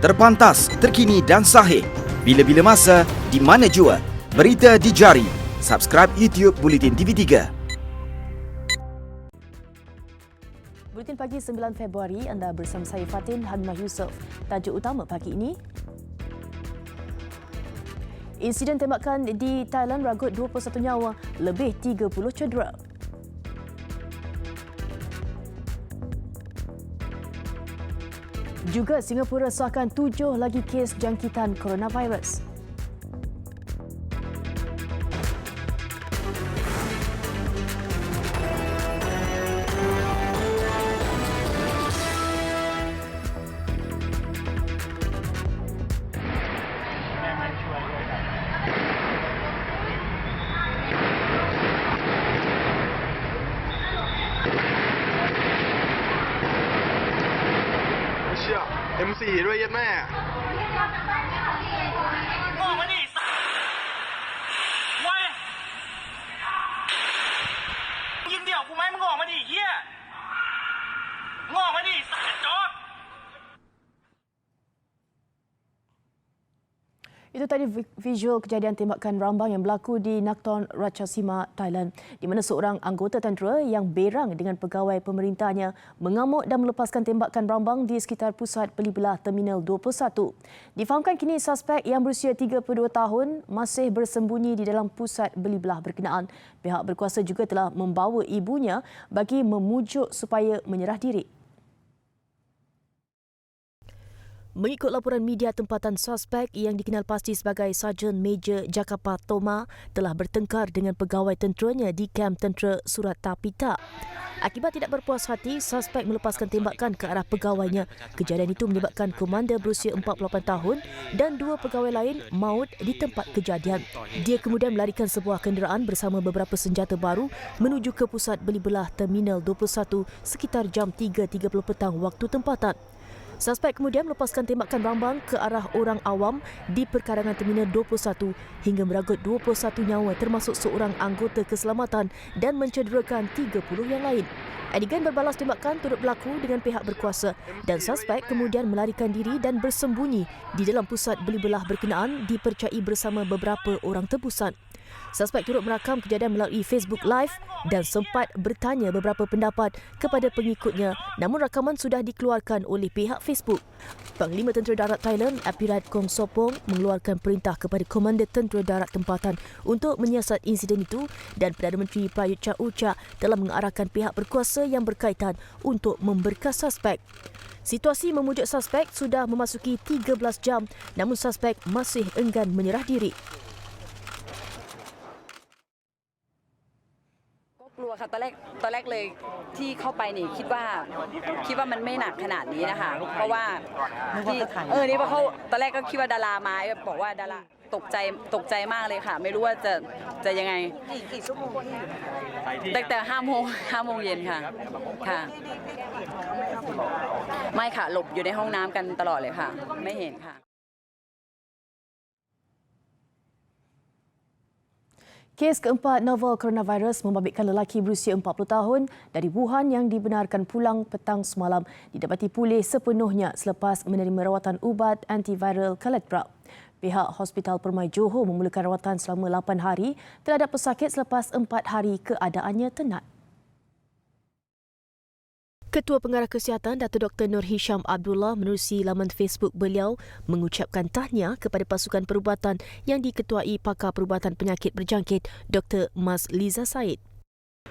Terpantas, terkini dan sahih. Bila-bila masa, di mana jua. Berita di jari. Subscribe YouTube Bulletin TV3. Buletin pagi 9 Februari, anda bersama saya Fatin Hanmah Yusof. Tajuk utama pagi ini. Insiden tembakan di Thailand ragut 21 nyawa, lebih 30 cedera. Juga Singapura sahkan 7 lagi kes jangkitan coronavirus. M4 ด้วยยัดแม่งอกมาดิไว้ยิงเดี่ยวกูไหมมึงออกมาดิเฮียงอกมาดิจอด Itu tadi visual kejadian tembakan rambang yang berlaku di Nakhon Ratchasima, Thailand, di mana seorang anggota tentera yang berang dengan pegawai pemerintahnya mengamuk dan melepaskan tembakan rambang di sekitar pusat beli belah Terminal 21. Difahamkan kini suspek yang berusia 32 tahun masih bersembunyi di dalam pusat beli belah berkenaan. Pihak berkuasa juga telah membawa ibunya bagi memujuk supaya menyerah diri. Mengikut laporan media tempatan, suspek yang dikenal pasti sebagai Sarjan Major Jakapa Thoma telah bertengkar dengan pegawai tenteranya di kamp tentera Suratapita. Akibat tidak berpuas hati, suspek melepaskan tembakan ke arah pegawainya. Kejadian itu menyebabkan komander berusia 48 tahun dan 2 pegawai lain maut di tempat kejadian. Dia kemudian melarikan sebuah kenderaan bersama beberapa senjata baru menuju ke pusat beli belah Terminal 21 sekitar jam 3.30 petang waktu tempatan. Suspek kemudian melepaskan tembakan rambang ke arah orang awam di perkarangan Terminal 21 hingga meragut 21 nyawa termasuk seorang anggota keselamatan dan mencederakan 30 yang lain. Adegan berbalas tembakan turut berlaku dengan pihak berkuasa dan suspek kemudian melarikan diri dan bersembunyi di dalam pusat beli belah berkenaan dipercayai bersama beberapa orang tebusan. Suspek turut merakam kejadian melalui Facebook Live dan sempat bertanya beberapa pendapat kepada pengikutnya, namun rakaman sudah dikeluarkan oleh pihak Facebook. Panglima Tentera Darat Thailand, Apirat Kong Sopong, mengeluarkan perintah kepada Komander Tentera Darat Tempatan untuk menyiasat insiden itu dan Perdana Menteri Prayut Chan-o-cha telah mengarahkan pihak berkuasa yang berkaitan untuk memberkas suspek. Situasi memujuk suspek sudah memasuki 13 jam, namun suspek masih enggan menyerah diri. กลัวค่ะตอนแรกเลยที่เข้าไปนี่คิดว่ามันไม่หนักขนาดนี้นะคะเพราะว่าที่นี่เพราะเขาตอนแรกก็คิดว่าดารามาบอกว่าดาราตกใจมากเลยค่ะไม่รู้ว่าจะยังไงกี่ชั่วโมงตั้งแต่5 โมงเย็นค่ะไม่ค่ะหลบอยู่ในห้องน้ำกันตลอดเลยค่ะไม่เห็นค่ะ Kes keempat novel coronavirus membabitkan lelaki berusia 40 tahun dari Wuhan yang dibenarkan pulang petang semalam didapati pulih sepenuhnya selepas menerima rawatan ubat antiviral Kaletra. Pihak Hospital Permai Johor memulakan rawatan selama 8 hari terhadap pesakit selepas 4 hari keadaannya tenat. Ketua Pengarah Kesihatan Dato' Dr. Nur Hisham Abdullah menerusi laman Facebook beliau mengucapkan tahniah kepada pasukan perubatan yang diketuai pakar perubatan penyakit berjangkit Dr. Mas Liza Said.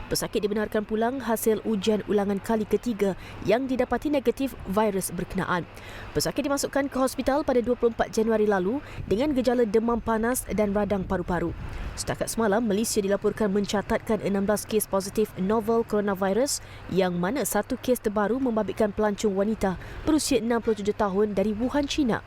Pesakit dibenarkan pulang hasil ujian ulangan kali ketiga yang didapati negatif virus berkenaan. Pesakit dimasukkan ke hospital pada 24 Januari lalu dengan gejala demam panas dan radang paru-paru. Setakat semalam, Malaysia dilaporkan mencatatkan 16 kes positif novel coronavirus yang mana satu kes terbaru membabitkan pelancong wanita berusia 67 tahun dari Wuhan, China.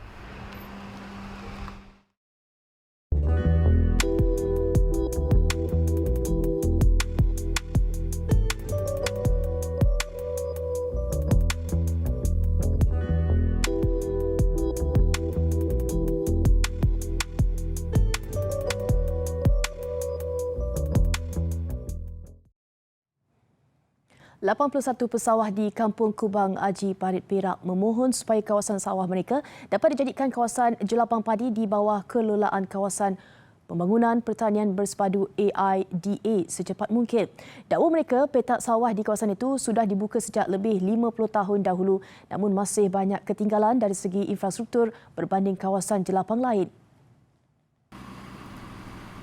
81 pesawah di Kampung Kubang Aji Parit Perak memohon supaya kawasan sawah mereka dapat dijadikan kawasan jelapang padi di bawah kelolaan kawasan Pembangunan Pertanian Bersepadu AIDA secepat mungkin. Dakwa mereka, petak sawah di kawasan itu sudah dibuka sejak lebih 50 tahun dahulu namun masih banyak ketinggalan dari segi infrastruktur berbanding kawasan jelapang lain.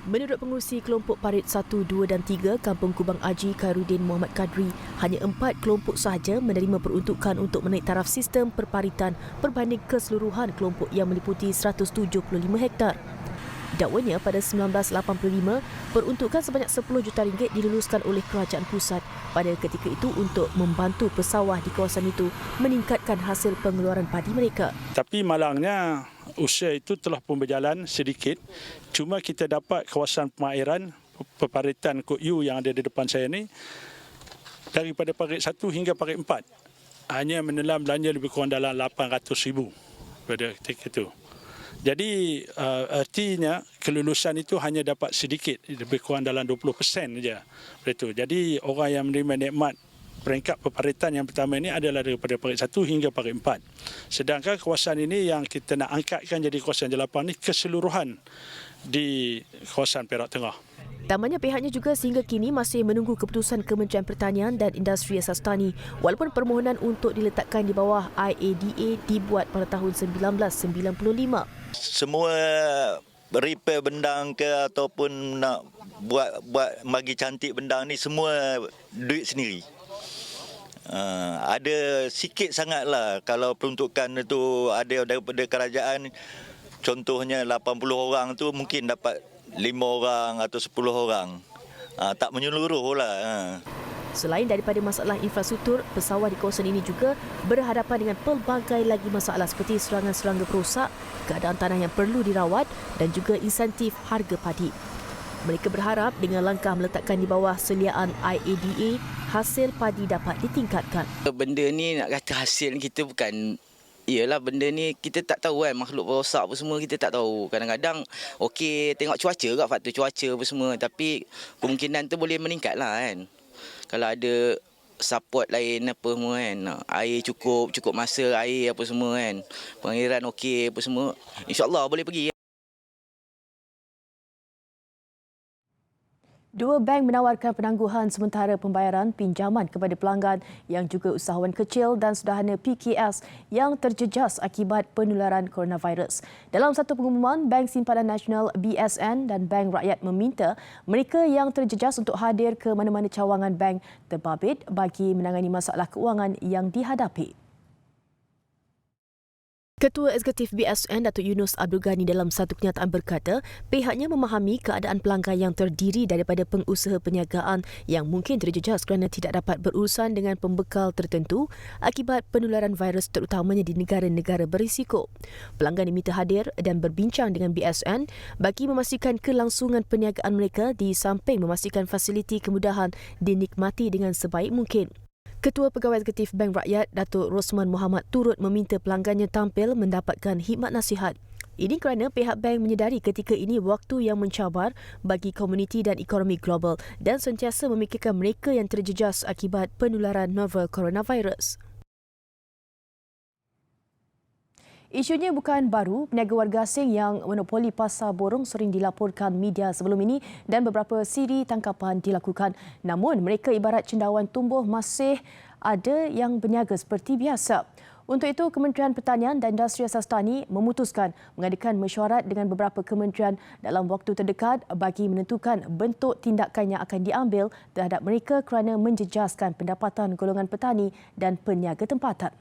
Menurut pengurusi kelompok Parit 1, 2 dan 3 Kampung Kubang Aji Khairuddin Muhammad Kadri, hanya 4 kelompok sahaja menerima peruntukan untuk menaik taraf sistem perparitan berbanding keseluruhan kelompok yang meliputi 175 hektar. Dakwanya pada 1985, peruntukan sebanyak 10 juta ringgit diluluskan oleh kerajaan pusat pada ketika itu untuk membantu pesawah di kawasan itu meningkatkan hasil pengeluaran padi mereka. Tapi malangnya usaha itu telah pun berjalan sedikit. Cuma kita dapat kawasan pemairan perparitan Kok Yu yang ada di depan saya ni daripada parit 1 hingga parit 4 hanya menelan belanja lebih kurang dalam 800,000 pada ketika itu. Jadi artinya kelulusan itu hanya dapat sedikit, lebih kurang dalam 20% saja. Jadi orang yang menerima nikmat peringkat perparitan yang pertama ini adalah daripada parit 1 hingga parit 4. Sedangkan kawasan ini yang kita nak angkatkan jadi kawasan jelapang ini keseluruhan di kawasan Perak Tengah. Tambahnya pihaknya juga sehingga kini masih menunggu keputusan Kementerian Pertanian dan Industri Asas Tani walaupun permohonan untuk diletakkan di bawah IADA dibuat pada tahun 1995. Semua repair bendang ke ataupun nak buat bagi cantik bendang ni semua duit sendiri. Ada sikit sangatlah kalau peruntukan itu ada daripada kerajaan, contohnya 80 orang tu mungkin dapat 5 orang atau 10 orang. Tak menyeluruh lah. Selain daripada masalah infrastruktur, pesawah di kawasan ini juga berhadapan dengan pelbagai lagi masalah seperti serangan serangga perosak, keadaan tanah yang perlu dirawat dan juga insentif harga padi. Mereka berharap dengan langkah meletakkan di bawah seliaan IADA, hasil padi dapat ditingkatkan. Benda ni nak kata hasil kita bukan... Iyalah benda ni kita tak tahu kan, makhluk perosak apa semua kita tak tahu. Kadang-kadang okey tengok cuaca kat faktor cuaca apa semua, tapi kemungkinan tu boleh meningkat lah kan. Kalau ada support lain apa semua kan, air cukup masa air apa semua kan, pengairan okey apa semua, insya-Allah boleh pergi. 2 bank menawarkan penangguhan sementara pembayaran pinjaman kepada pelanggan yang juga usahawan kecil dan sederhana PKS yang terjejas akibat penularan coronavirus. Dalam satu pengumuman, Bank Simpanan Nasional BSN dan Bank Rakyat meminta mereka yang terjejas untuk hadir ke mana-mana cawangan bank terbabit bagi menangani masalah keuangan yang dihadapi. Ketua Eksekutif BSN Datuk Yunus Abdul Ghani dalam satu kenyataan berkata pihaknya memahami keadaan pelanggan yang terdiri daripada pengusaha perniagaan yang mungkin terjejas kerana tidak dapat berurusan dengan pembekal tertentu akibat penularan virus terutamanya di negara-negara berisiko. Pelanggan diminta hadir dan berbincang dengan BSN bagi memastikan kelangsungan perniagaan mereka di samping memastikan fasiliti kemudahan dinikmati dengan sebaik mungkin. Ketua Pegawai Eksekutif Bank Rakyat, Datuk Rosman Muhammad turut meminta pelanggannya tampil mendapatkan khidmat nasihat. Ini kerana pihak bank menyedari ketika ini waktu yang mencabar bagi komuniti dan ekonomi global dan sentiasa memikirkan mereka yang terjejas akibat penularan novel coronavirus. Isunya bukan baru, peniaga warga asing yang monopoli pasar borong sering dilaporkan media sebelum ini dan beberapa siri tangkapan dilakukan. Namun mereka ibarat cendawan tumbuh masih ada yang berniaga seperti biasa. Untuk itu, Kementerian Pertanian dan Industri Asas Tani memutuskan mengadakan mesyuarat dengan beberapa kementerian dalam waktu terdekat bagi menentukan bentuk tindakan yang akan diambil terhadap mereka kerana menjejaskan pendapatan golongan petani dan peniaga tempatan.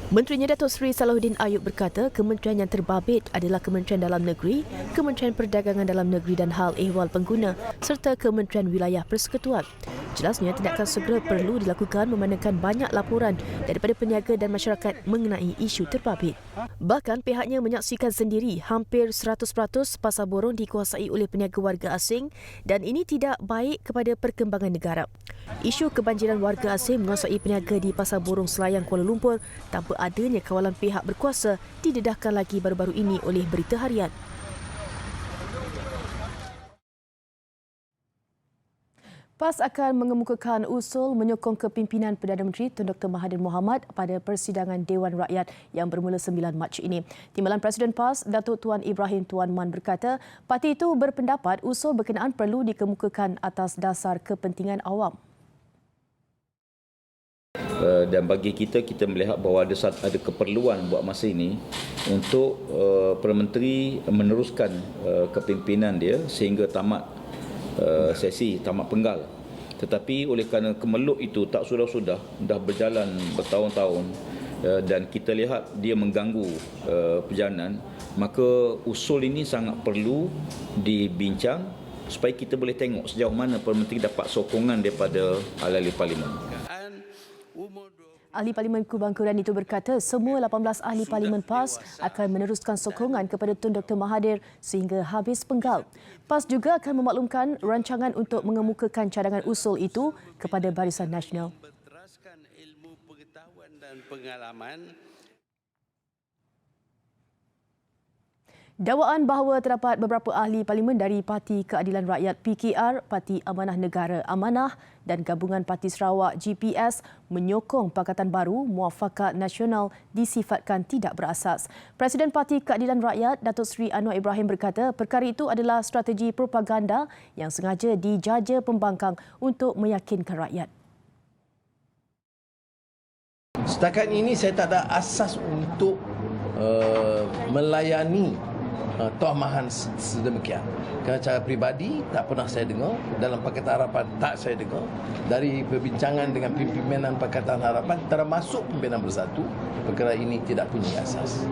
Menterinya Datuk Seri Salahuddin Ayub berkata kementerian yang terbabit adalah Kementerian Dalam Negeri, Kementerian Perdagangan Dalam Negeri dan Hal Ehwal Pengguna serta Kementerian Wilayah Persekutuan. Jelasnya tindakan segera perlu dilakukan memandangkan banyak laporan daripada peniaga dan masyarakat mengenai isu terbabit. Bahkan pihaknya menyaksikan sendiri hampir 100% pasar borong dikuasai oleh peniaga warga asing dan ini tidak baik kepada perkembangan negara. Isu kebanjiran warga asing menguasai peniaga di pasar borong Selayang Kuala Lumpur tanpa adanya kawalan pihak berkuasa didedahkan lagi baru-baru ini oleh Berita Harian. PAS akan mengemukakan usul menyokong kepimpinan Perdana Menteri Tun Dr. Mahathir Mohamad pada persidangan Dewan Rakyat yang bermula 9 Mac ini. Timbalan Presiden PAS, Datuk Tuan Ibrahim Tuan Man berkata, parti itu berpendapat usul berkenaan perlu dikemukakan atas dasar kepentingan awam. Dan bagi kita melihat bahawa ada keperluan buat masa ini untuk Perdana Menteri meneruskan kepimpinan dia sehingga tamat sesi, tamat penggal. Tetapi oleh kerana kemeluk itu tak sudah dah berjalan bertahun-tahun dan kita lihat dia mengganggu perjalanan, maka usul ini sangat perlu dibincang supaya kita boleh tengok sejauh mana Perdana Menteri dapat sokongan daripada ahli parlimen. Ahli Parlimen Kubang Kuran itu berkata semua 18 ahli Parlimen PAS akan meneruskan sokongan kepada Tun Dr. Mahathir sehingga habis penggal. PAS juga akan memaklumkan rancangan untuk mengemukakan cadangan usul itu kepada Barisan Nasional. Berteraskan ilmu pengetahuan dan pengalaman. Dakwaan bahawa terdapat beberapa ahli parlimen dari Parti Keadilan Rakyat PKR, Parti Amanah Negara Amanah dan Gabungan Parti Sarawak GPS menyokong Pakatan Baru Muafakat Nasional disifatkan tidak berasas. Presiden Parti Keadilan Rakyat Datuk Seri Anwar Ibrahim berkata perkara itu adalah strategi propaganda yang sengaja dijaja pembangkang untuk meyakinkan rakyat. Setakat ini saya tak ada asas untuk melayani tohmahan sedemikian. Kerana cara peribadi tak pernah saya dengar, dalam Pakatan Harapan tak saya dengar, dari perbincangan dengan pimpinan Pakatan Harapan termasuk pimpinan Bersatu, perkara ini tidak punya asas.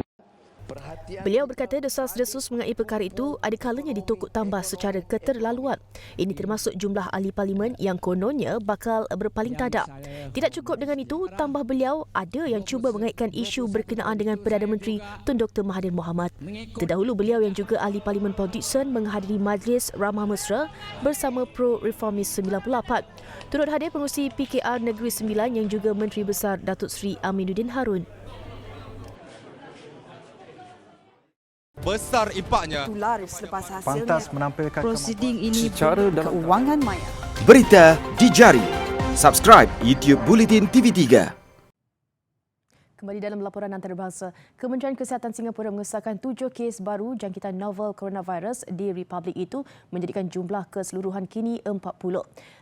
Beliau berkata desas-desus mengenai perkara itu ada kalanya ditokok tambah secara keterlaluan. Ini termasuk jumlah ahli parlimen yang kononnya bakal berpaling tadak. Tidak cukup dengan itu, tambah beliau ada yang cuba mengaitkan isu berkenaan dengan Perdana Menteri Tun Dr. Mahathir Mohamad. Terdahulu beliau yang juga ahli parlimen Port Dickson menghadiri Majlis Ramah Mesra bersama Pro-Reformis 98. Turut hadir pengurusi PKR Negeri Sembilan yang juga Menteri Besar Datuk Seri Aminuddin Harun. Besar impaknya. Laris selepas hasilnya. Pantas menampilkan prosiding ini secara dalam keuangan maya. Berita di jari. Subscribe YouTube Bulletin TV3. Kembali dalam laporan antarabangsa, Kementerian Kesihatan Singapura mengesahkan 7 kes baru jangkitan novel coronavirus di Republik itu menjadikan jumlah keseluruhan kini 40.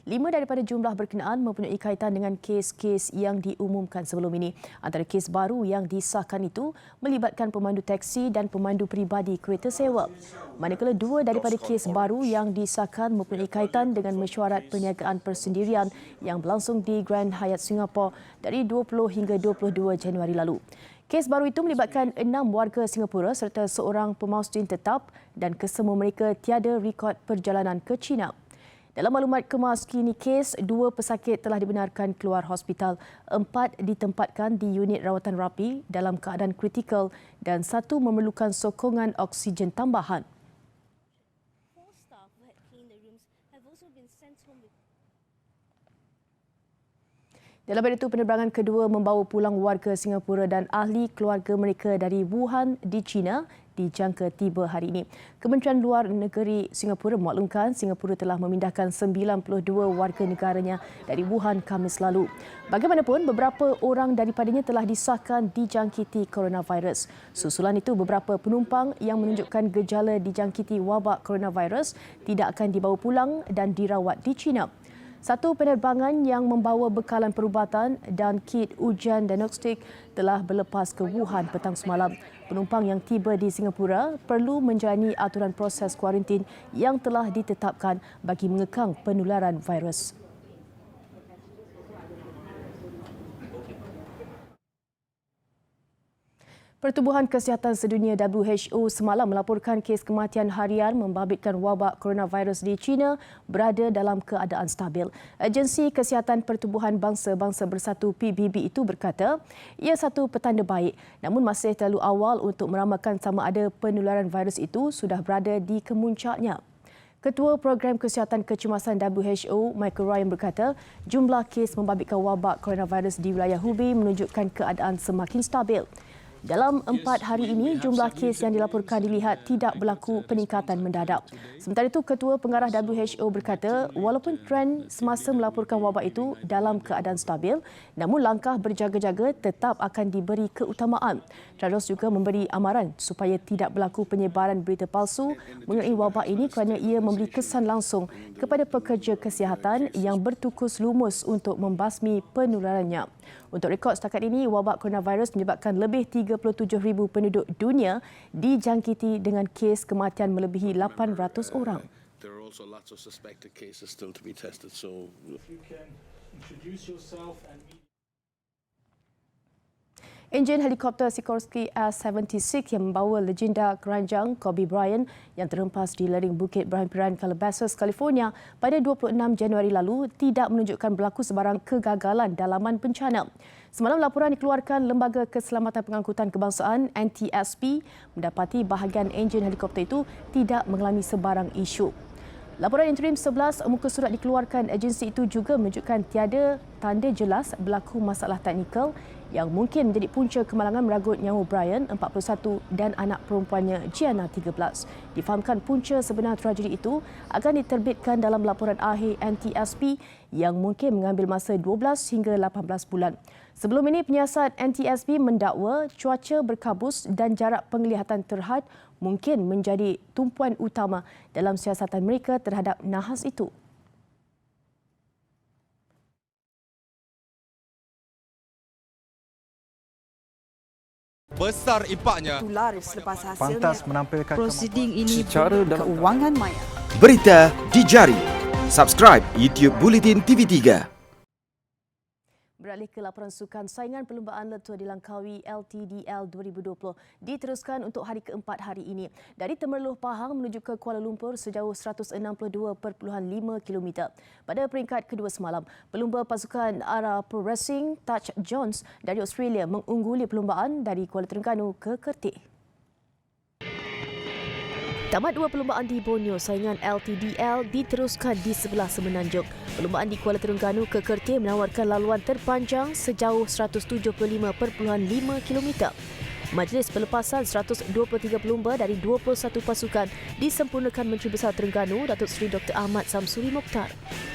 5 daripada jumlah berkenaan mempunyai kaitan dengan kes-kes yang diumumkan sebelum ini. Antara kes baru yang disahkan itu melibatkan pemandu teksi dan pemandu peribadi kereta sewa. Manakala 2 daripada kes baru yang disahkan mempunyai kaitan dengan mesyuarat perniagaan persendirian yang berlangsung di Grand Hyatt Singapura dari 20 hingga 22 Januari lalu. Kes baru itu melibatkan 6 warga Singapura serta seorang pemaustin tetap dan kesemua mereka tiada rekod perjalanan ke China. Dalam maklumat kemas kini kes, 2 pesakit telah dibenarkan keluar hospital, 4 ditempatkan di unit rawatan rapi dalam keadaan kritikal dan 1 memerlukan sokongan oksigen tambahan. Dalam pada itu, penerbangan kedua membawa pulang warga Singapura dan ahli keluarga mereka dari Wuhan di China dijangka tiba hari ini. Kementerian Luar Negeri Singapura memaklumkan Singapura telah memindahkan 92 warga negaranya dari Wuhan Khamis lalu. Bagaimanapun, beberapa orang daripadanya telah disahkan dijangkiti coronavirus. Susulan itu, beberapa penumpang yang menunjukkan gejala dijangkiti wabak coronavirus tidak akan dibawa pulang dan dirawat di China. 1 penerbangan yang membawa bekalan perubatan dan kit ujian diagnostik telah berlepas ke Wuhan petang semalam. Penumpang yang tiba di Singapura perlu menjalani aturan proses kuarantin yang telah ditetapkan bagi mengekang penularan virus. Pertubuhan Kesihatan Sedunia WHO semalam melaporkan kes kematian harian membabitkan wabak coronavirus di China berada dalam keadaan stabil. Agensi Kesihatan Pertubuhan Bangsa-Bangsa Bersatu PBB itu berkata ia satu petanda baik, namun masih terlalu awal untuk meramalkan sama ada penularan virus itu sudah berada di kemuncaknya. Ketua Program Kesihatan Kecemasan WHO, Michael Ryan berkata, jumlah kes membabitkan wabak coronavirus di wilayah Hubei menunjukkan keadaan semakin stabil. Dalam 4 hari ini, jumlah kes yang dilaporkan dilihat tidak berlaku peningkatan mendadak. Sementara itu, Ketua Pengarah WHO berkata, walaupun trend semasa melaporkan wabak itu dalam keadaan stabil, namun langkah berjaga-jaga tetap akan diberi keutamaan. Tedros juga memberi amaran supaya tidak berlaku penyebaran berita palsu mengenai wabak ini kerana ia memberi kesan langsung kepada pekerja kesihatan yang bertukus lumus untuk membasmi penularannya. Untuk rekod setakat ini, wabak coronavirus menyebabkan lebih 37,000 penduduk dunia dijangkiti dengan kes kematian melebihi 800 orang. There are also lots of suspected cases still to be tested. So If you can introduce yourself and Enjin helikopter Sikorsky S-76 yang membawa legenda keranjang Kobe Bryant yang terhempas di lereng Bukit Berhampiran Calabasas, California pada 26 Januari lalu tidak menunjukkan berlaku sebarang kegagalan dalaman bencana. Semalam laporan dikeluarkan Lembaga Keselamatan Pengangkutan Kebangsaan NTSB mendapati bahagian enjin helikopter itu tidak mengalami sebarang isu. Laporan interim 11 muka surat dikeluarkan agensi itu juga menunjukkan tiada tanda jelas berlaku masalah teknikal yang mungkin menjadi punca kemalangan meragut nyawa Brian, 41 dan anak perempuannya Gianna, 13. Difahamkan punca sebenar tragedi itu akan diterbitkan dalam laporan akhir NTSB yang mungkin mengambil masa 12 hingga 18 bulan. Sebelum ini, penyiasat NTSB mendakwa cuaca berkabus dan jarak penglihatan terhad mungkin menjadi tumpuan utama dalam siasatan mereka terhadap nahas itu. Besar impaknya. Tular selepas hasilnya. Pantas menampilkan prosiding ini secara dalam keuangan maya. Berita di jari. Subscribe YouTube Bulletin TV3. Beralih ke laporan sukan, saingan perlumbaan Letua di Langkawi LTDL 2020 diteruskan untuk hari keempat hari ini. Dari Temerloh Pahang menuju ke Kuala Lumpur sejauh 162.5 km. Pada peringkat kedua semalam, pelumba pasukan Ara Pro Wrestling Touch Jones dari Australia mengungguli perlumbaan dari Kuala Terengganu ke Kertih. Tamat dua perlumbaan di Borneo, saingan LTDL diteruskan di sebelah Semenanjung. Perlumbaan di Kuala Terengganu ke Kertih menawarkan laluan terpanjang sejauh 175.5 km. Majlis pelepasan 123 pelumba dari 21 pasukan disempurnakan Menteri Besar Terengganu, Datuk Seri Dr. Ahmad Samsuri Mokhtar.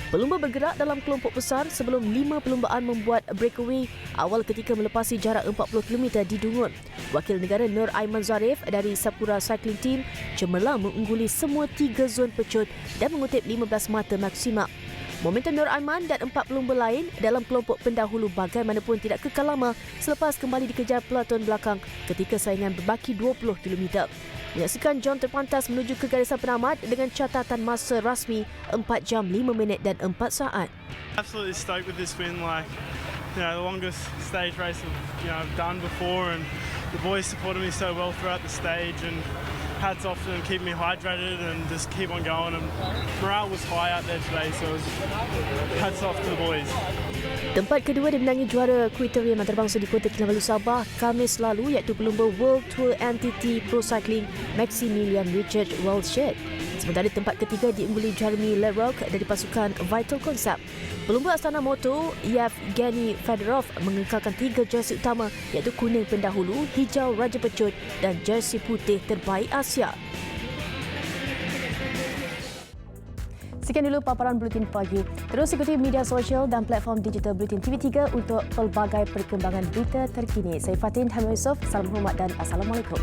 Pelumba bergerak dalam kelompok besar sebelum 5 perlumbaan membuat breakaway awal ketika melepasi jarak 40 km di Dungun. Wakil negara Nur Aiman Zarif dari Sapura Cycling Team cemerlang mengungguli semua 3 zon pecut dan mengutip 15 mata maksimal. Momentum Nur Aiman dan 4 pelumba lain dalam kelompok pendahulu bagaimanapun tidak kekal lama selepas kembali dikejar peloton belakang ketika saingan berbaki 20 km. Menyaksikan John terpantas menuju ke garisan penamat dengan catatan masa rasmi 4 jam 5 minit dan 4 saat. Absolutely stoked with this win, the longest stage race I've done before, and the boys supported me so well throughout the stage, and hats off to them, keep me hydrated and just keep on going, and morale was high out there today, so it was hats off to the boys. Tempat kedua dimenangi juara kriterium antarabangsa di Kota Kinabalu, Sabah Khamis lalu, iaitu pelumba World Tour NTT Pro Cycling Maximilian Richard Walshed. Sementara tempat ketiga diungguli Jeremy Lerock dari pasukan Vital Concept. Pelumba Astana Moto Yevgeny Fedorov mengekalkan 3 jersey utama, iaitu kuning pendahulu, hijau Raja Pecut dan jersey putih terbaik Asia. Sekian dulu paparan Buletin Pagi. Terus ikuti media sosial dan platform digital Buletin TV3 untuk pelbagai perkembangan berita terkini. Saya Fatin Hamid Yusof. Salam hormat dan Assalamualaikum.